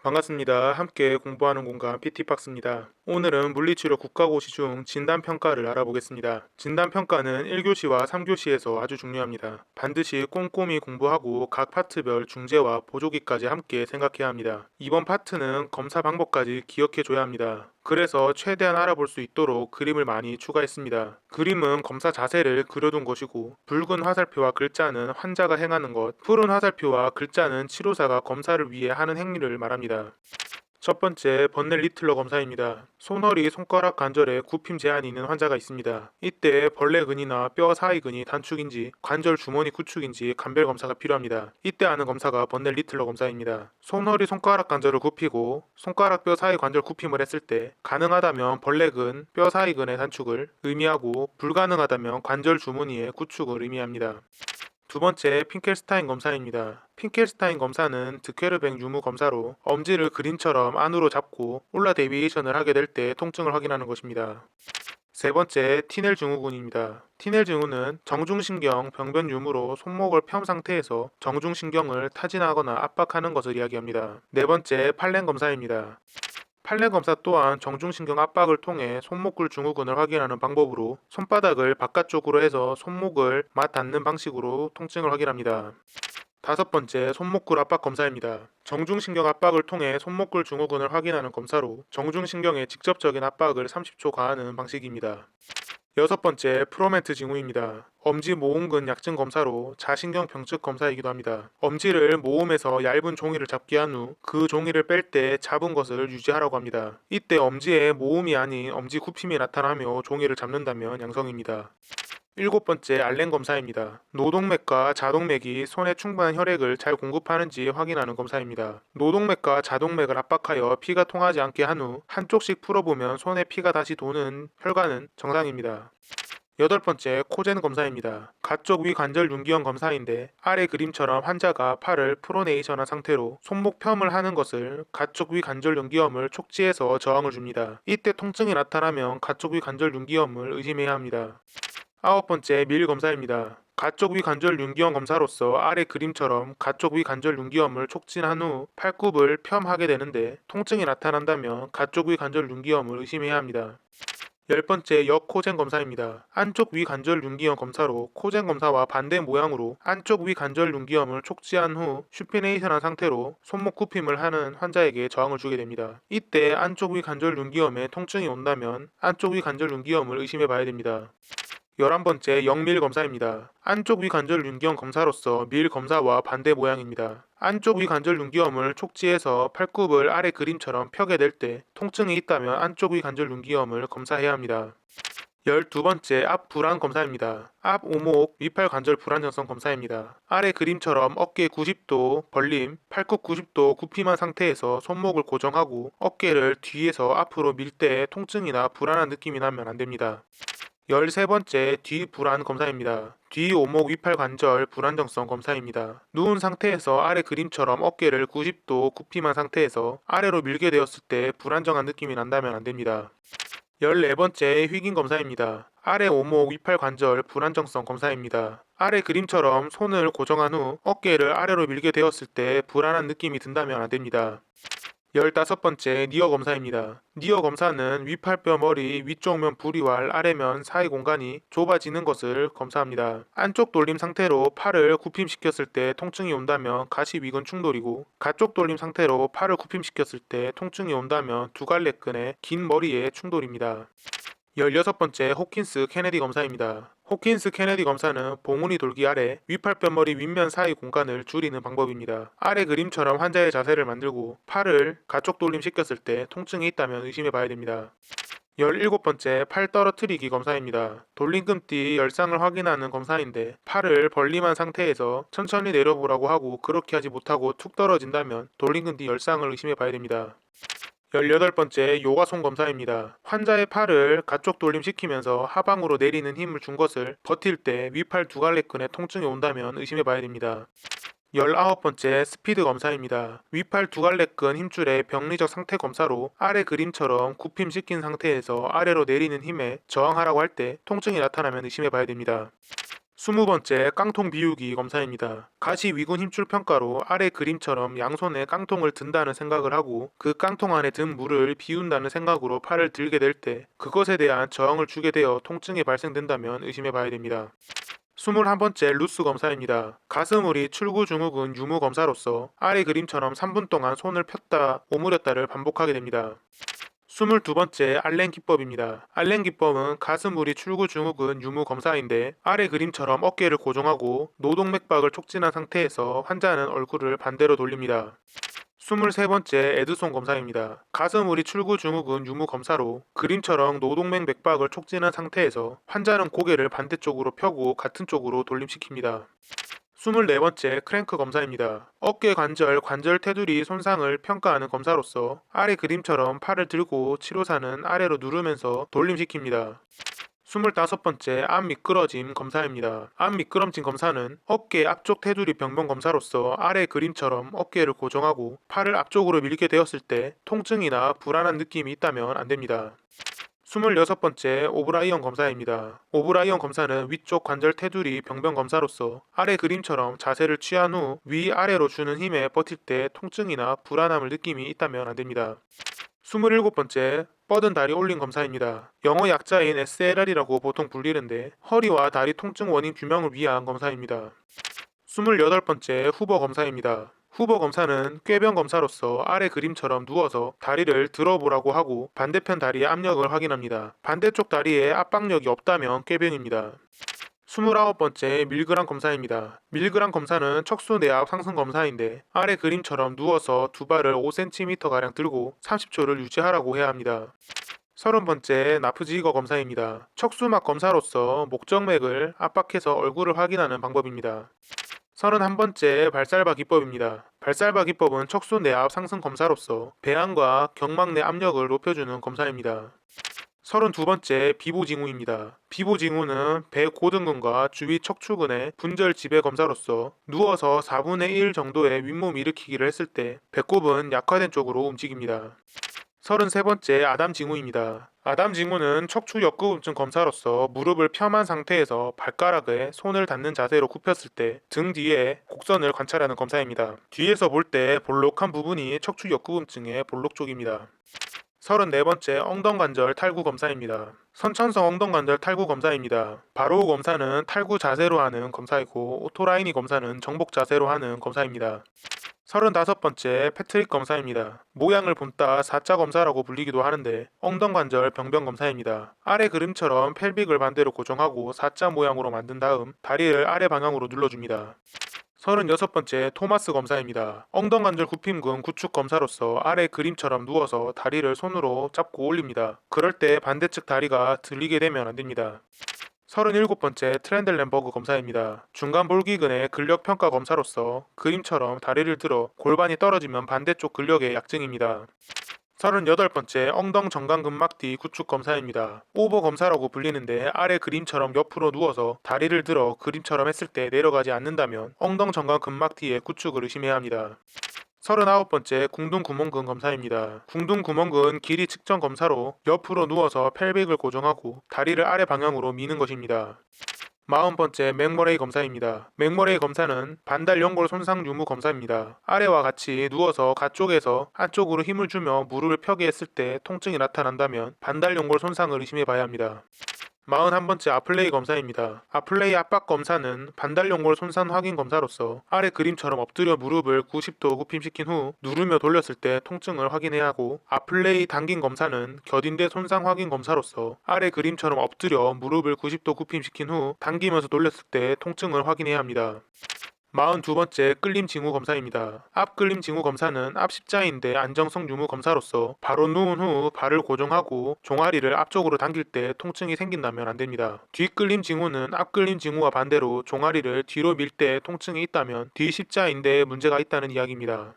반갑습니다. 함께 공부하는 공간 PT박스입니다. 오늘은 물리치료 국가고시 중 진단평가를 알아보겠습니다. 진단평가는 1교시와 3교시에서 아주 중요합니다. 반드시 꼼꼼히 공부하고 각 파트별 중재와 보조기까지 함께 생각해야 합니다. 이번 파트는 검사 방법까지 기억해줘야 합니다. 그래서 최대한 알아볼 수 있도록 그림을 많이 추가했습니다. 그림은 검사 자세를 그려둔 것이고, 붉은 화살표와 글자는 환자가 행하는 것, 푸른 화살표와 글자는 치료사가 검사를 위해 하는 행위를 말합니다. 첫 번째, 번넬 리틀러 검사입니다. 손허리, 손가락 관절에 굽힘 제한이 있는 환자가 있습니다. 이때 벌레근이나 뼈 사이근이 단축인지 관절 주머니 구축인지 감별 검사가 필요합니다. 이때 하는 검사가 번넬 리틀러 검사입니다. 손허리, 손가락 관절을 굽히고 손가락 뼈 사이 관절 굽힘을 했을 때 가능하다면 벌레근, 뼈 사이근의 단축을 의미하고 불가능하다면 관절 주머니의 구축을 의미합니다. 두 번째, 핑켈스타인 검사입니다. 핑켈스타인 검사는 드케르뱅 유무 검사로 엄지를 그림처럼 안으로 잡고 올라 데비에이션을 하게 될 때 통증을 확인하는 것입니다. 세 번째, 티넬 증후군입니다. 티넬 증후는 정중신경 병변 유무로 손목을 펴 상태에서 정중신경을 타진하거나 압박하는 것을 이야기합니다. 네 번째, 팔렌 검사입니다. 팔레 검사 또한 정중신경 압박을 통해 손목굴 증후군을 확인하는 방법으로 손바닥을 바깥쪽으로 해서 손목을 맞닿는 방식으로 통증을 확인합니다. 다섯 번째, 손목굴 압박 검사입니다. 정중신경 압박을 통해 손목굴 증후군을 확인하는 검사로 정중신경에 직접적인 압박을 30초 가하는 방식입니다. 여섯 번째, 프로멘트 징후입니다. 엄지 모음근 약증 검사로 자신경 병측 검사이기도 합니다. 엄지를 모음해서 얇은 종이를 잡게 한 후 그 종이를 뺄 때 잡은 것을 유지하라고 합니다. 이때 엄지에 모음이 아닌 엄지 굽힘이 나타나며 종이를 잡는다면 양성입니다. 일곱 번째, 알렌 검사입니다. 노동맥과 자동맥이 손에 충분한 혈액을 잘 공급하는지 확인하는 검사입니다. 노동맥과 자동맥을 압박하여 피가 통하지 않게 한 후 한쪽씩 풀어보면 손에 피가 다시 도는 혈관은 정상입니다. 여덟 번째, 코젠 검사입니다. 가쪽 위 관절 윤기형 검사인데 아래 그림처럼 환자가 팔을 프로네이션한 상태로 손목 펌을 하는 것을 가쪽 위 관절 윤기염을 촉지해서 저항을 줍니다. 이때 통증이 나타나면 가쪽 위 관절 윤기염을 의심해야 합니다. 아홉 번째, 밀 검사입니다. 가쪽 위 관절 윤기염 검사로서 아래 그림처럼 가쪽 위 관절 윤기염을 촉진한 후 팔굽을 펴하게 되는데 통증이 나타난다면 가쪽 위 관절 윤기염을 의심해야 합니다. 열 번째, 역코젠 검사입니다. 안쪽 위 관절 윤기염 검사로 코젠 검사와 반대 모양으로 안쪽 위 관절 윤기염을 촉지한 후 슈피네이션한 상태로 손목 굽힘을 하는 환자에게 저항을 주게 됩니다. 이때 안쪽 위 관절 윤기염에 통증이 온다면 안쪽 위 관절 윤기염을 의심해 봐야 됩니다. 11번째, 역밀 검사입니다. 안쪽 위관절 윤기염 검사로서 밀 검사와 반대 모양입니다. 안쪽 위관절 윤기염을 촉지해서 팔굽을 아래 그림처럼 펴게 될 때 통증이 있다면 안쪽 위관절 윤기염을 검사해야 합니다. 12번째, 앞 불안 검사입니다. 앞 오목 위팔 관절 불안정성 검사입니다. 아래 그림처럼 어깨 90도 벌림, 팔굽 90도 굽힘한 상태에서 손목을 고정하고 어깨를 뒤에서 앞으로 밀 때 통증이나 불안한 느낌이 나면 안 됩니다. 13번째, 뒤불안 검사입니다. 뒤 오목 위팔 관절 불안정성 검사입니다. 누운 상태에서 아래 그림처럼 어깨를 90도 굽힘한 상태에서 아래로 밀게 되었을 때 불안정한 느낌이 난다면 안됩니다. 14번째, 휘긴 검사입니다. 아래 오목 위팔 관절 불안정성 검사입니다. 아래 그림처럼 손을 고정한 후 어깨를 아래로 밀게 되었을 때 불안한 느낌이 든다면 안됩니다. 15번째, 니어 검사입니다. 니어 검사는 위팔뼈 머리 위쪽 면 부리왈 아래면 사이 공간이 좁아지는 것을 검사합니다. 안쪽 돌림 상태로 팔을 굽힘시켰을 때 통증이 온다면 가시위근 충돌이고, 가쪽 돌림 상태로 팔을 굽힘시켰을 때 통증이 온다면 두갈래근의 긴 머리의 충돌입니다. 16번째, 호킨스 케네디 검사입니다. 호킨스 케네디 검사는 봉우리 돌기 아래 위팔뼈머리 윗면 사이 공간을 줄이는 방법입니다. 아래 그림처럼 환자의 자세를 만들고 팔을 가쪽 돌림 시켰을 때 통증이 있다면 의심해 봐야 됩니다. 17번째, 팔 떨어뜨리기 검사입니다. 돌림금띠 열상을 확인하는 검사인데 팔을 벌림한 상태에서 천천히 내려보라고 하고 그렇게 하지 못하고 툭 떨어진다면 돌림금띠 열상을 의심해 봐야 됩니다. 18번째, 요가손 검사입니다. 환자의 팔을 가쪽 돌림시키면서 하방으로 내리는 힘을 준 것을 버틸 때 위팔 두갈래근에 통증이 온다면 의심해 봐야 됩니다. 19번째, 스피드 검사입니다. 위팔 두갈래근 힘줄의 병리적 상태 검사로 아래 그림처럼 굽힘시킨 상태에서 아래로 내리는 힘에 저항하라고 할 때 통증이 나타나면 의심해 봐야 됩니다. 20번째 깡통 비우기 검사입니다. 가시 위군 힘줄 평가로 아래 그림처럼 양손에 깡통을 든다는 생각을 하고 그 깡통 안에 든 물을 비운다는 생각으로 팔을 들게 될 때 그것에 대한 저항을 주게 되어 통증이 발생된다면 의심해 봐야 됩니다. 21번째 루스 검사입니다. 가슴우리 출구 증후군 유무 검사로서 아래 그림처럼 3분 동안 손을 폈다 오므렸다를 반복하게 됩니다. 22번째 알렌 기법입니다. 알렌 기법은 가슴우리 출구 증후군 유무 검사인데 아래 그림처럼 어깨를 고정하고 노동맥박을 촉진한 상태에서 환자는 얼굴을 반대로 돌립니다. 23번째 에드손 검사입니다. 가슴우리 출구 증후군 유무 검사로 그림처럼 노동맥 맥박을 촉진한 상태에서 환자는 고개를 반대쪽으로 펴고 같은 쪽으로 돌림시킵니다. 24번째 크랭크 검사입니다. 어깨 관절 테두리 손상을 평가하는 검사로서 아래 그림처럼 팔을 들고 치료사는 아래로 누르면서 돌림시킵니다. 25번째 암 미끄러짐 검사입니다. 암 미끄럼짐 검사는 어깨 앞쪽 테두리 병변 검사로서 아래 그림처럼 어깨를 고정하고 팔을 앞쪽으로 밀게 되었을 때 통증이나 불안한 느낌이 있다면 안됩니다. 26번째 오브라이언 검사입니다. 오브라이언 검사는 위쪽 관절 테두리 병변 검사로서 아래 그림처럼 자세를 취한 후 위아래로 주는 힘에 버틸 때 통증이나 불안함을 느낌이 있다면 안됩니다. 27번째 뻗은 다리 올림 검사입니다. 영어 약자인 SLR이라고 보통 불리는데 허리와 다리 통증 원인 규명을 위한 검사입니다. 28번째 후보 검사입니다. 후보 검사는 꾀변 검사로서 아래 그림처럼 누워서 다리를 들어보라고 하고 반대편 다리의 압력을 확인합니다. 반대쪽 다리에 압박력이 없다면 꾀변입니다. 29번째 밀그람 검사입니다. 밀그람 검사는 척수 내압 상승 검사인데 아래 그림처럼 누워서 두 발을 5cm가량 들고 30초를 유지하라고 해야 합니다. 30번째 나프지거 검사입니다. 척수막 검사로서 목정맥을 압박해서 얼굴을 확인하는 방법입니다. 31번째 발살바 기법입니다. 발살바 기법은 척수 내압 상승 검사로서 배안과 경막 내 압력을 높여주는 검사입니다. 32번째 비보징후입니다. 비보징후는 배 고등근과 주위 척추근의 분절 지배 검사로서 누워서 4분의 1 정도의 윗몸 일으키기를 했을 때 배꼽은 약화된 쪽으로 움직입니다. 33번째 아담징후입니다. 아담징후는 척추 역구음증 검사로서 무릎을 펴만 상태에서 발가락에 손을 닿는 자세로 굽혔을 때 등 뒤에 곡선을 관찰하는 검사입니다. 뒤에서 볼 때 볼록한 부분이 척추 역구음증의 볼록 쪽입니다. 34번째 엉덩관절 탈구 검사입니다. 선천성 엉덩관절 탈구 검사입니다. 바로우 검사는 탈구 자세로 하는 검사이고 오토라이니 검사는 정복 자세로 하는 검사입니다. 35번째 패트릭 검사입니다. 모양을 본따 4자 검사라고 불리기도 하는데 엉덩관절 병변 검사입니다. 아래 그림처럼 펠빅을 반대로 고정하고 4자 모양으로 만든 다음 다리를 아래 방향으로 눌러줍니다. 36번째 토마스 검사입니다. 엉덩관절 굽힘근 구축 검사로서 아래 그림처럼 누워서 다리를 손으로 잡고 올립니다. 그럴 때 반대측 다리가 들리게 되면 안됩니다. 37번째 트렌델렌버그 검사입니다. 중간 볼기근의 근력 평가 검사로서 그림처럼 다리를 들어 골반이 떨어지면 반대쪽 근력의 약증입니다. 38번째 엉덩 정강근막 뒤 구축 검사입니다. 오버 검사라고 불리는데 아래 그림처럼 옆으로 누워서 다리를 들어 그림처럼 했을 때 내려가지 않는다면 엉덩 정강근막 뒤의 구축을 의심해야 합니다. 39번째 궁둥구멍근 검사입니다. 궁둥구멍근 길이 측정 검사로 옆으로 누워서 펠빅을 고정하고 다리를 아래 방향으로 미는 것입니다. 40번째 맥머레이 검사입니다. 맥머레이 검사는 반달 연골 손상 유무 검사입니다. 아래와 같이 누워서 가쪽에서 한쪽으로 힘을 주며 무릎을 펴게 했을 때 통증이 나타난다면 반달 연골 손상을 의심해 봐야 합니다. 41번째 아플레이 검사입니다. 아플레이 압박 검사는 반달 연골 손상 확인 검사로서 아래 그림처럼 엎드려 무릎을 90도 굽힘시킨 후 누르며 돌렸을 때 통증을 확인해야 하고 아플레이 당긴 검사는 겨딘대 손상 확인 검사로서 아래 그림처럼 엎드려 무릎을 90도 굽힘시킨 후 당기면서 돌렸을 때 통증을 확인해야 합니다. 42번째 끌림 징후 검사입니다. 앞 끌림 징후 검사는 앞 십자인대 안정성 유무 검사로서 바로 누운 후 발을 고정하고 종아리를 앞쪽으로 당길 때 통증이 생긴다면 안됩니다. 뒤 끌림 징후는 앞 끌림 징후와 반대로 종아리를 뒤로 밀 때 통증이 있다면 뒤 십자인대에 문제가 있다는 이야기입니다.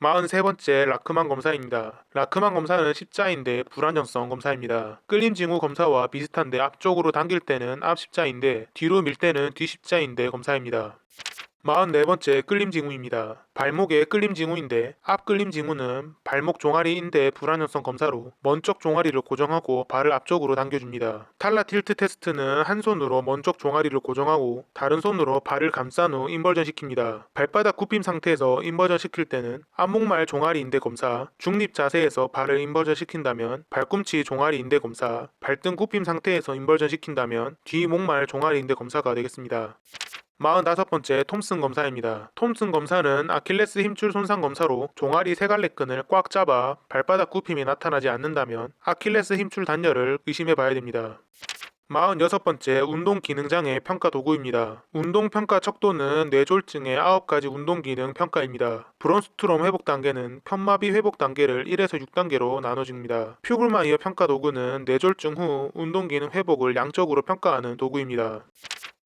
43번째 라크만 검사입니다. 라크만 검사는 십자인대 불안정성 검사입니다. 끌림 징후 검사와 비슷한데 앞쪽으로 당길 때는 앞 십자인대, 뒤로 밀 때는 뒤 십자인대 검사입니다. 44번째 끌림징후입니다. 발목의 끌림징후인데 앞 끌림징후는 발목 종아리 인대 불안정성 검사로 먼쪽 종아리를 고정하고 발을 앞쪽으로 당겨줍니다. 탈라 틸트 테스트는 한 손으로 먼쪽 종아리를 고정하고 다른 손으로 발을 감싼 후 인버전 시킵니다. 발바닥 굽힘 상태에서 인버전 시킬 때는 앞목말 종아리 인대 검사, 중립 자세에서 발을 인버전 시킨다면 발꿈치 종아리 인대 검사, 발등 굽힘 상태에서 인버전 시킨다면 뒤 목말 종아리 인대 검사가 되겠습니다. 45번째 톰슨 검사입니다. 톰슨 검사는 아킬레스 힘줄 손상 검사로 종아리 세갈래끈을 꽉 잡아 발바닥 굽힘이 나타나지 않는다면 아킬레스 힘줄 단열을 의심해 봐야 됩니다. 46번째 운동기능장애 평가 도구입니다. 운동평가 척도는 뇌졸중의 9가지 운동기능 평가입니다. 브론스트롬 회복 단계는 편마비 회복 단계를 1에서 6단계로 나눠집니다. 퓨글마이어 평가 도구는 뇌졸중 후 운동기능 회복을 양적으로 평가하는 도구입니다.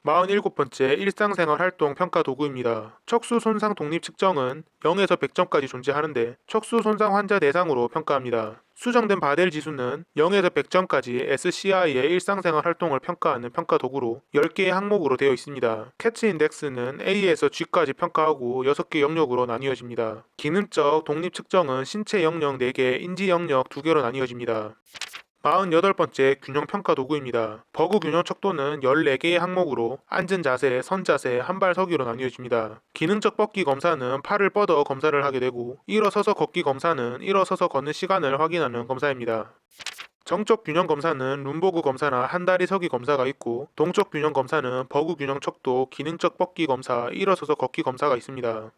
47번째 일상생활 활동 평가 도구입니다. 척수 손상 독립 측정은 0에서 100점까지 존재하는데 척수 손상 환자 대상으로 평가합니다. 수정된 바델 지수는 0에서 100점까지 SCI의 일상생활 활동을 평가하는 평가 도구로 10개의 항목으로 되어 있습니다. 캐치 인덱스는 A에서 G까지 평가하고 6개 영역으로 나뉘어집니다. 기능적 독립 측정은 신체 영역 4개, 인지 영역 2개로 나뉘어집니다. 48번째 균형평가 도구입니다. 버그 균형 척도는 14개의 항목으로 앉은 자세, 선 자세, 한발 서기로 나뉘어집니다. 기능적 뻗기 검사는 팔을 뻗어 검사를 하게 되고 일어서서 걷기 검사는 일어서서 걷는 시간을 확인하는 검사입니다. 정적 균형 검사는 룸버그 검사나 한다리 서기 검사가 있고 동적 균형 검사는 버그 균형 척도, 기능적 뻗기 검사, 일어서서 걷기 검사가 있습니다.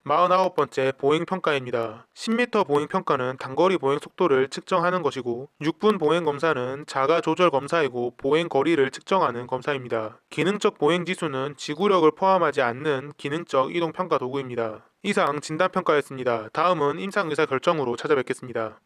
49번째 보행평가입니다. 10m 보행평가는 단거리 보행 속도를 측정하는 것이고 6분 보행검사는 자가 조절 검사이고 보행 거리를 측정하는 검사입니다. 기능적 보행지수는 지구력을 포함하지 않는 기능적 이동평가 도구입니다. 이상 진단평가였습니다. 다음은 임상의사 결정으로 찾아뵙겠습니다.